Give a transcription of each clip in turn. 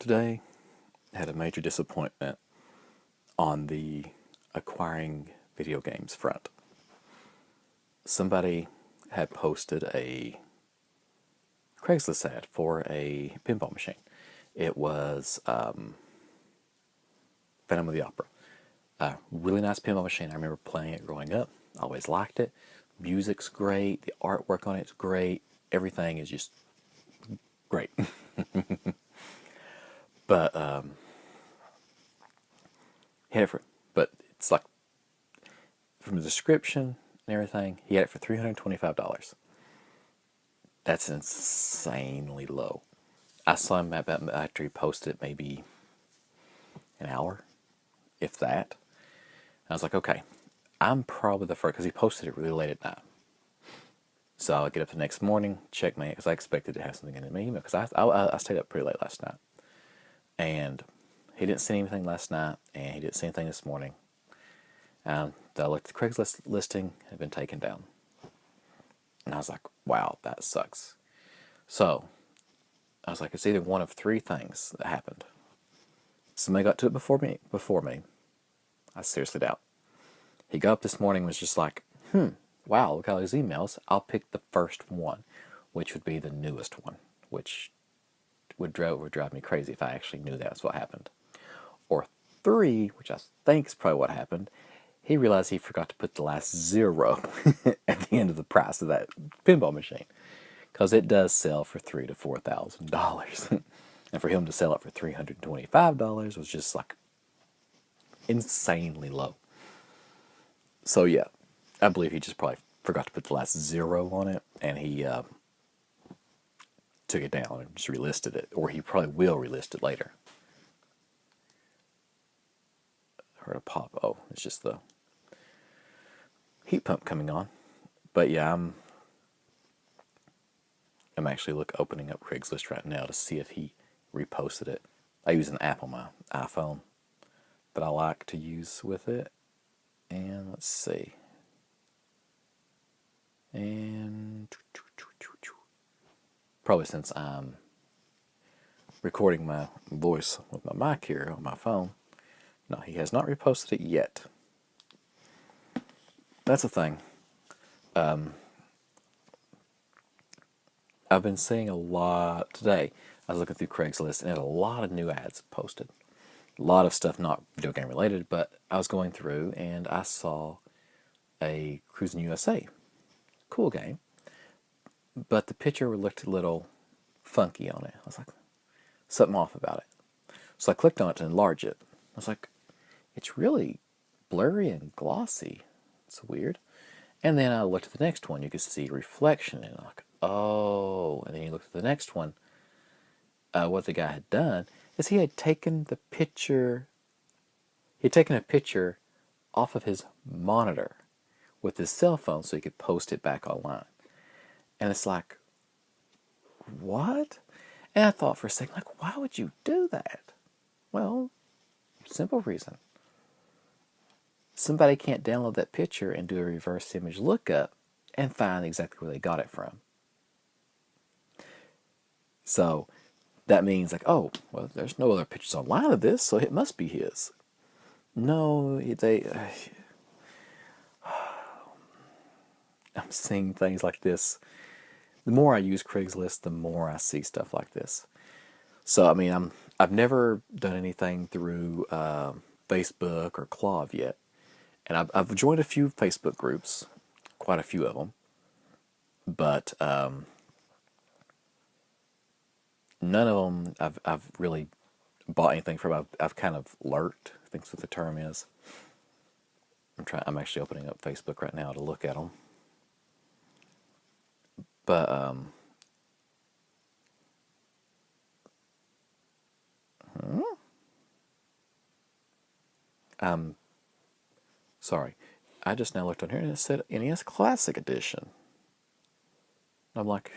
today had a major disappointment on the acquiring video games front. Somebody had posted a Craigslist ad for a pinball machine. It was Phantom of the Opera. A really nice pinball machine. I remember playing it growing up. I always liked it. Music's great. The artwork on it's great. Everything is just great. But he had it for, but it's like from the description and everything, he had it for $325. That's insanely low. I saw him after he posted it maybe an hour, if that. I was like, okay, I'm probably the first, because he posted it really late at night. So I'll get up the next morning, check my, because I expected to have something in my email, because I stayed up pretty late last night. And he didn't see anything last night, and he didn't see anything this morning. I looked at the Craigslist listing, it had been taken down. And I was like, wow, that sucks. So I was like, it's either one of three things that happened. Somebody got to it before me. I seriously doubt. He got up this morning and was just like, wow, look at all these emails. I'll pick the first one, which would be the newest one, which would drive me crazy if I actually knew that's what happened. Or three, which I think is probably what happened, he realized he forgot to put the last zero at the end of the price of that pinball machine, because it does sell for $3,000 to $4,000, and for him to sell it for $325 was just like insanely low. So yeah, I believe he just probably forgot to put the last zero on it, and he took it down and just relisted it, or he probably will relist it later. Heard a pop. Oh, it's just the heat pump coming on. But yeah, I'm actually opening up Craigslist right now to see if he reposted it. I use an app on my iPhone that I like to use with it. And let's see. And probably since I'm recording my voice with my mic here on my phone, no, he has not reposted it yet. That's a thing. I've been seeing a lot today. I was looking through Craigslist and had a lot of new ads posted. A lot of stuff not video game related, but I was going through and I saw a Cruis'n USA. Cool game. But the picture looked a little funky on it. I was like, something off about it. So I clicked on it to enlarge it. I was like, it's really blurry and glossy. It's weird. And then I looked at the next one. You could see reflection in it. Like, oh. And then you looked at the next one. What the guy had done is he had taken the picture. He had taken a picture off of his monitor with his cell phone so he could post it back online. And it's like, what? And I thought for a second, like, why would you do that? Well, simple reason. Somebody can't download that picture and do a reverse image lookup and find exactly where they got it from. So that means like, oh, well, there's no other pictures online of this, so it must be his. No, I'm seeing things like this. The more I use Craigslist, the more I see stuff like this. So I mean, I've never done anything through Facebook or Clav yet, and I've joined a few Facebook groups, quite a few of them, but none of them I've really bought anything from. I've kind of lurked, I think that's what the term is. I'm actually opening up Facebook right now to look at them. But sorry, I just now looked on here and it said NES Classic Edition. I'm like,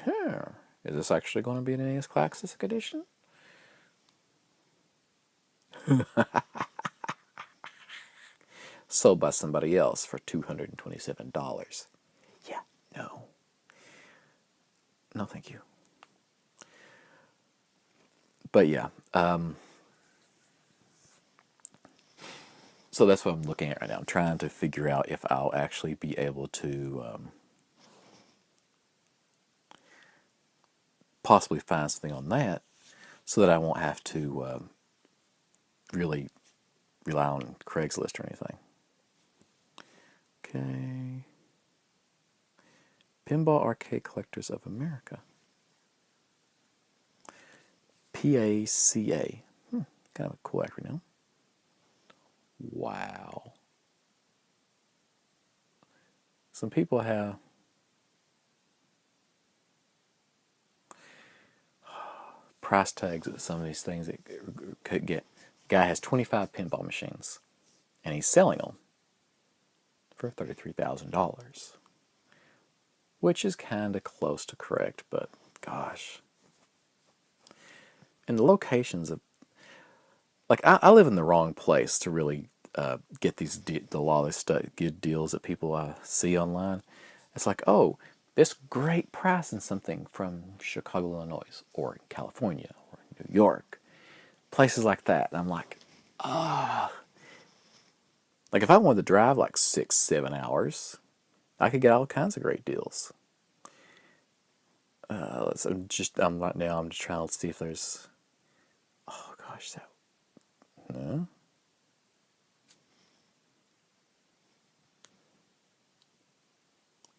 is this actually going to be an NES Classic Edition? Sold by somebody else for $227. Yeah, no. No, thank you. But yeah, so that's what I'm looking at right now. I'm trying to figure out if I'll actually be able to possibly find something on that so that I won't have to really rely on Craigslist or anything. Okay. Pinball Arcade Collectors of America. PACA. Kind of a cool acronym. Wow. Some people have price tags at some of these things that could get. Guy has 25 pinball machines, and he's selling them for $33,000, which is kind of close to correct, but gosh. And the locations of, like, I live in the wrong place to really get these a lot of this good deals that people see online. It's like, oh, this great price in something from Chicago, Illinois, or California, or New York, places like that. And I'm like, like if I wanted to drive like 6-7 hours, I could get all kinds of great deals. Right now I'm just trying to see if there's. Oh gosh, that. No.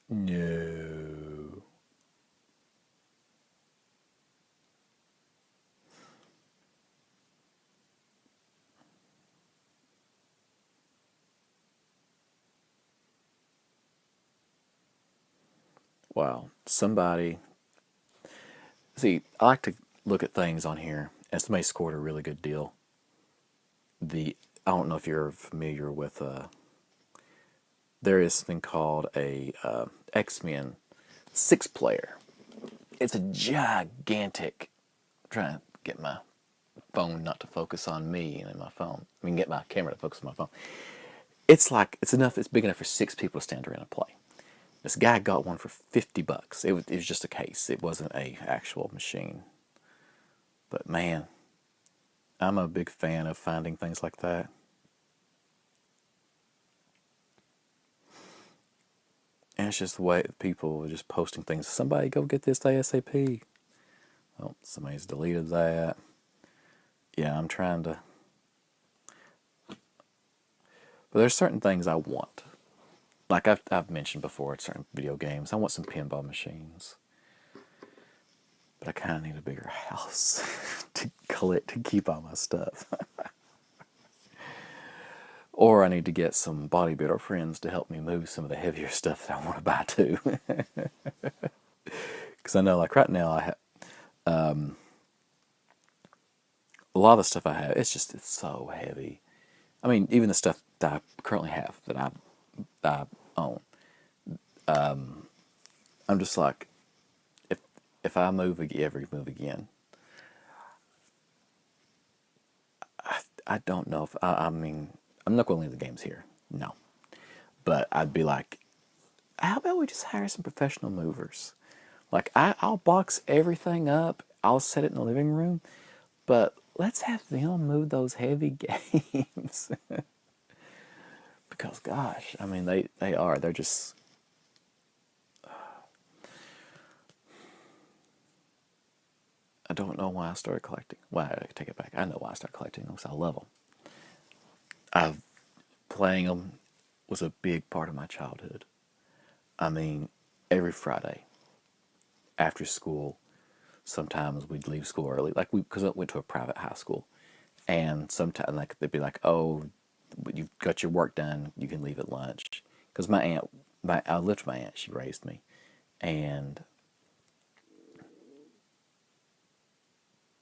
No. Wow. Somebody. See, I like to look at things on here, and somebody scored a really good deal. I don't know if you're familiar with. There is something called a X-Men 6-player. It's a gigantic. I'm trying to get my phone not to focus on me and my phone. I mean, get my camera to focus on my phone. It's enough. It's big enough for 6 people to stand around and play. This guy got one for $50. It was just a case. It wasn't a actual machine. But man, I'm a big fan of finding things like that. And it's just the way people are just posting things. Somebody go get this ASAP. Oh, somebody's deleted that. Yeah, I'm trying to. But there's certain things I want. Like I've mentioned before, certain video games. I want some pinball machines. But I kind of need a bigger house to keep all my stuff. Or I need to get some bodybuilder friends to help me move some of the heavier stuff that I want to buy too. Because I know, like right now, I have a lot of the stuff I have. It's so heavy. I mean, even the stuff that I currently have that I own. I'm just like, if I ever move again, I don't know if I mean I'm not going to leave the games here. No, but I'd be like, how about we just hire some professional movers? Like I'll box everything up. I'll set it in the living room, but let's have them move those heavy games. Because gosh, I mean they're just. I don't know why I started collecting. Well, I take it back. I know why I started collecting them because I love them. Playing them was a big part of my childhood. I mean, every Friday after school, sometimes we'd leave school early, like because I went to a private high school, and sometimes like they'd be like, "Oh, you've got your work done, you can leave at lunch." Because I lived with my aunt. She raised me, and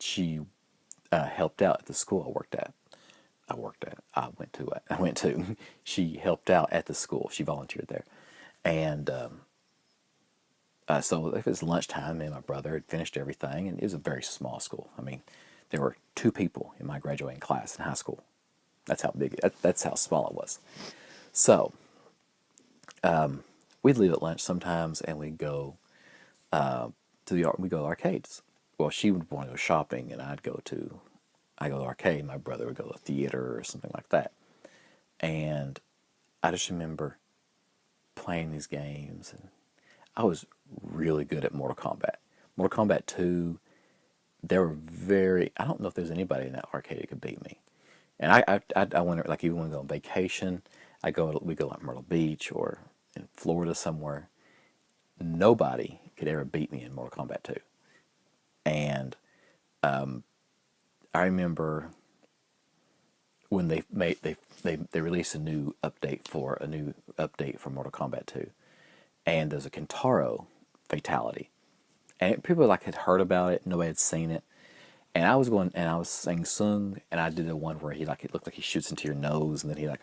she helped out at the school I worked at. I went to. She helped out at the school. She volunteered there, and so if it was lunchtime, me and my brother had finished everything, and it was a very small school. I mean, there were 2 people in my graduating class in high school. That's how big. That's how small it was. So we'd leave at lunch sometimes, and we'd go we go to arcades. well, she would want to go shopping, and I go to the arcade. My brother would go to the theater or something like that. And I just remember playing these games, and I was really good at Mortal Kombat. Mortal Kombat 2, there were I don't know if there's anybody in that arcade that could beat me. And I wonder, like, even when we go on vacation, we go like Myrtle Beach or in Florida somewhere. Nobody could ever beat me in Mortal Kombat 2. And I remember when they released a new update for Mortal Kombat 2, and there's a Kentaro fatality, and people like had heard about it, nobody had seen it, and I was saying Sung, and I did the one where it looked like he shoots into your nose, and then he like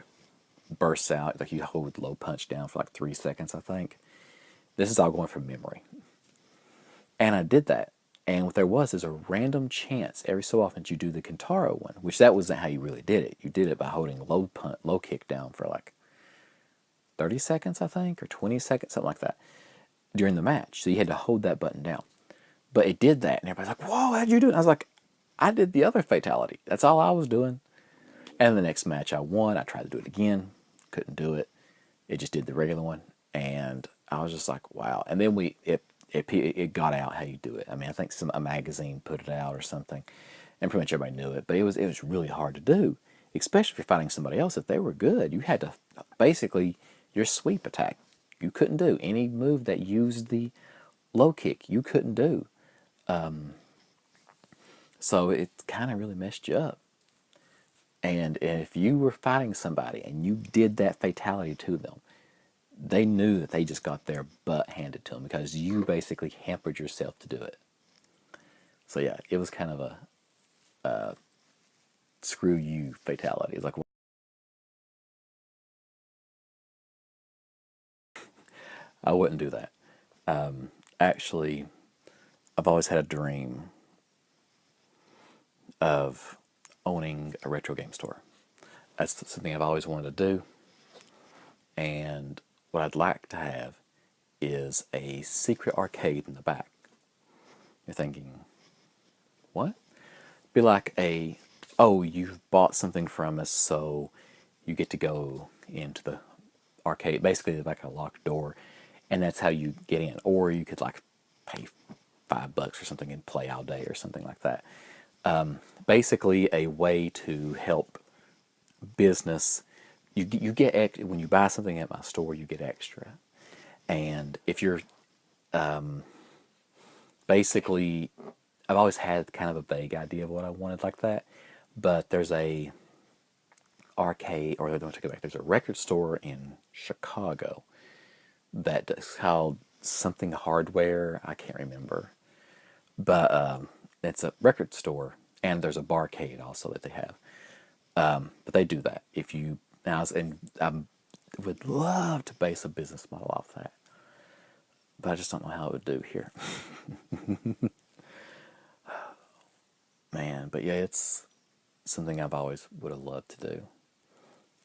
bursts out, like you hold low punch down for like 3 seconds, I think. This is all going from memory, and I did that. And what there was is a random chance every so often you do the Kentaro one, which that wasn't how you really did it. You did it by holding low kick down for like 30 seconds, I think, or 20 seconds, something like that, during the match. So you had to hold that button down. But it did that, and everybody's like, whoa, how'd you do it? And I was like, I did the other fatality. That's all I was doing. And the next match I won. I tried to do it again. Couldn't do it. It just did the regular one. And I was just like, wow. And then it got out how you do it. I mean, I think a magazine put it out or something, and pretty much everybody knew it. But it was really hard to do, especially if you're fighting somebody else. If they were good, you had to basically your sweep attack. You couldn't do any move that used the low kick. You couldn't do. So it kind of really messed you up. And if you were fighting somebody and you did that fatality to them, they knew that they just got their butt handed to them because you basically hampered yourself to do it. So yeah, it was kind of a screw you fatality. It's like, well, I wouldn't do that. Actually, I've always had a dream of owning a retro game store. That's something I've always wanted to do. And what I'd like to have is a secret arcade in the back. You're thinking, what? Be like oh, you've bought something from us, so you get to go into the arcade. Basically, like a locked door, and that's how you get in. Or you could like pay $5 or something and play all day or something like that. Basically, a way to help business. You get when you buy something at my store, you get extra. And if you're basically, I've always had kind of a vague idea of what I wanted like that, but there's a arcade, or don't take it back. There's a record store in Chicago that's called something hardware. I can't remember, but it's a record store, and there's a barcade also that they have. But they do that. If you now, and I would love to base a business model off that, but I just don't know how it would do here. Man, but yeah, it's something I've always would have loved to do.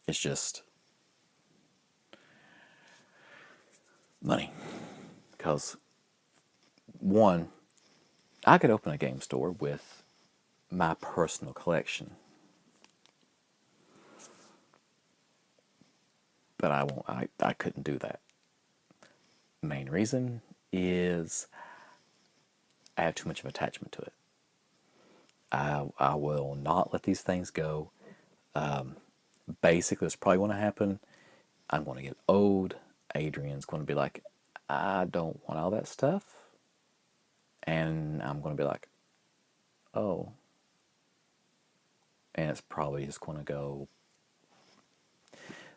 It's just money. Because, one, I could open a game store with my personal collection. But I won't. I couldn't do that. Main reason is I have too much of attachment to it. I will not let these things go. Basically, what's probably going to happen, I'm going to get old. Adrian's going to be like, I don't want all that stuff. And I'm going to be like, oh. And it's probably just going to go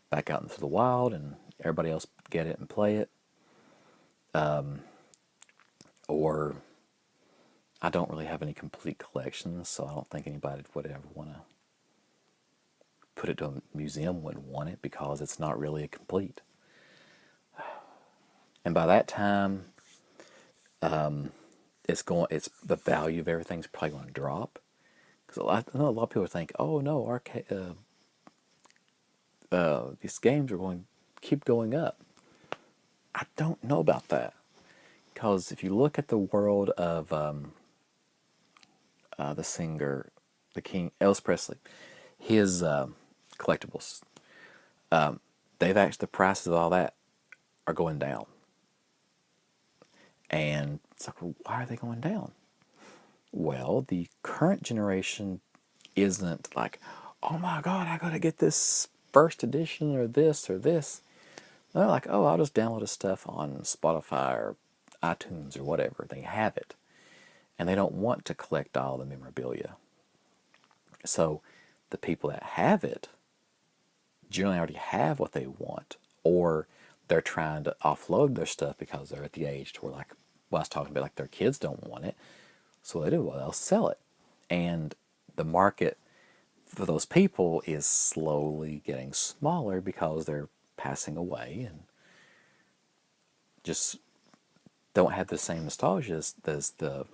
back out into the wild and everybody else get it and play it. Or I don't really have any complete collections, so I don't think anybody would ever want to put it to a museum, wouldn't want it because it's not really a complete. And by that time, it's the value of everything's probably going to drop. Because I know a lot of people think, oh no, these games are going to keep going up. I don't know about that. Because if you look at the world of the singer, the King, Elvis Presley, his collectibles, they've actually, the prices of all that are going down. And it's like, well, why are they going down? Well, the current generation isn't like, oh my God, I gotta get this first edition or this or this. They're like, oh, I'll just download this stuff on Spotify or iTunes or whatever. They have it. And they don't want to collect all the memorabilia. So the people that have it generally already have what they want, or they're trying to offload their stuff because they're at the age to where, like, well, I was talking about, like, their kids don't want it. So what they do, well, they'll sell it. And the market for those people is slowly getting smaller because they're passing away and just don't have the same nostalgia as the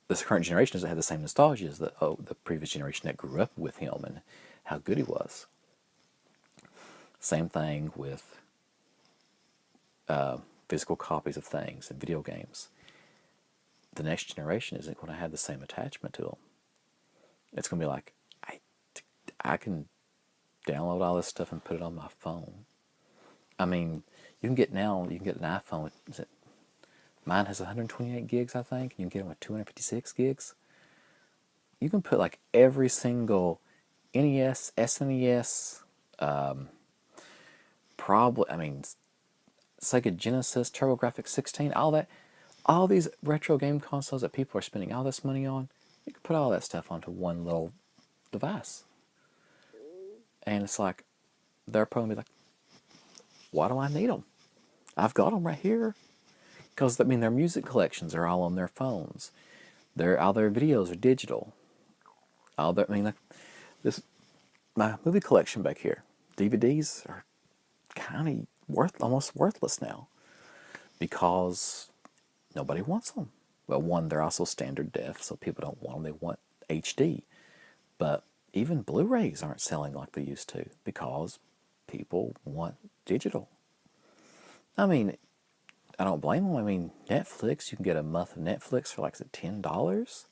this current generation doesn't have the same nostalgia as the previous generation that grew up with him and how good he was. Same thing with physical copies of things and video games. The next generation isn't going to have the same attachment to them. It's going to be like, I can download all this stuff and put it on my phone. I mean, you can get an iPhone with, mine has 128 gigs, I think. You can get them with 256 gigs. You can put like every single NES, SNES, Sega Genesis, TurboGrafx 16, all that, all these retro game consoles that people are spending all this money on, you can put all that stuff onto one little device. And it's like, they're probably like, why do I need them? I've got them right here. Because, I mean, their music collections are all on their phones. All their videos are digital. My movie collection back here, DVDs are kind of almost worthless now. Because nobody wants them. Well, one, they're also standard def, so people don't want them. They want HD. But even Blu-rays aren't selling like they used to because people want digital. I mean, I don't blame them. I mean, Netflix, you can get a month of Netflix for like $10.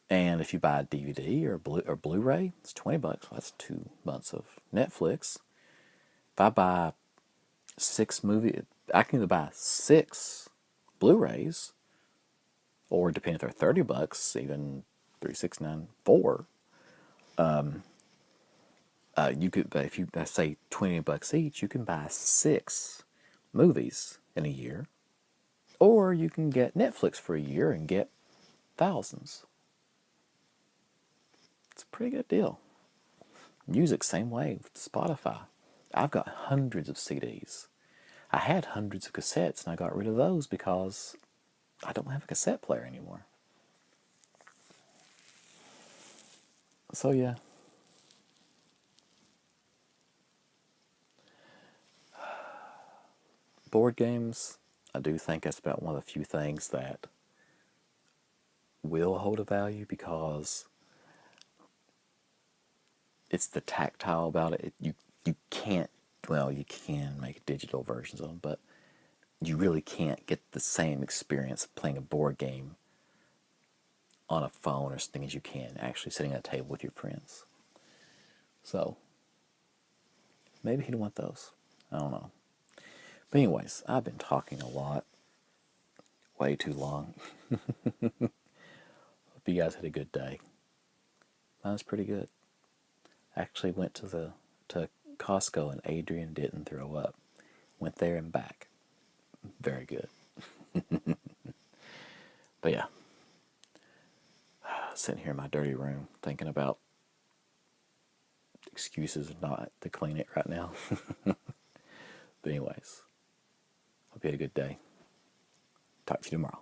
And if you buy a DVD or Blu-ray, it's $20. Well, that's 2 months of Netflix. If I buy 6 movies, I can either buy 6 Blu-rays, or depending if they're $30, even 3, 6, 9, 4. You could, if you say $20 each, you can buy 6 movies in a year, or you can get Netflix for a year and get thousands. It's a pretty good deal. Music, same way with Spotify. I've got hundreds of CDs. I had hundreds of cassettes, and I got rid of those because I don't have a cassette player anymore. So yeah. Board games, I do think that's about one of the few things that will hold a value because it's the tactile about it. You can't, well, you can make digital versions of them, but you really can't get the same experience of playing a board game on a phone or something as you can actually sitting at a table with your friends. So, maybe he'd want those. I don't know. But anyways, I've been talking a lot. Way too long. Hope you guys had a good day. Mine was pretty good. I actually went to Costco and Adrian didn't throw up. Went there and back. Very good. But yeah. Sitting here in my dirty room thinking about excuses not to clean it right now. But anyways, hope you had a good day. Talk to you tomorrow.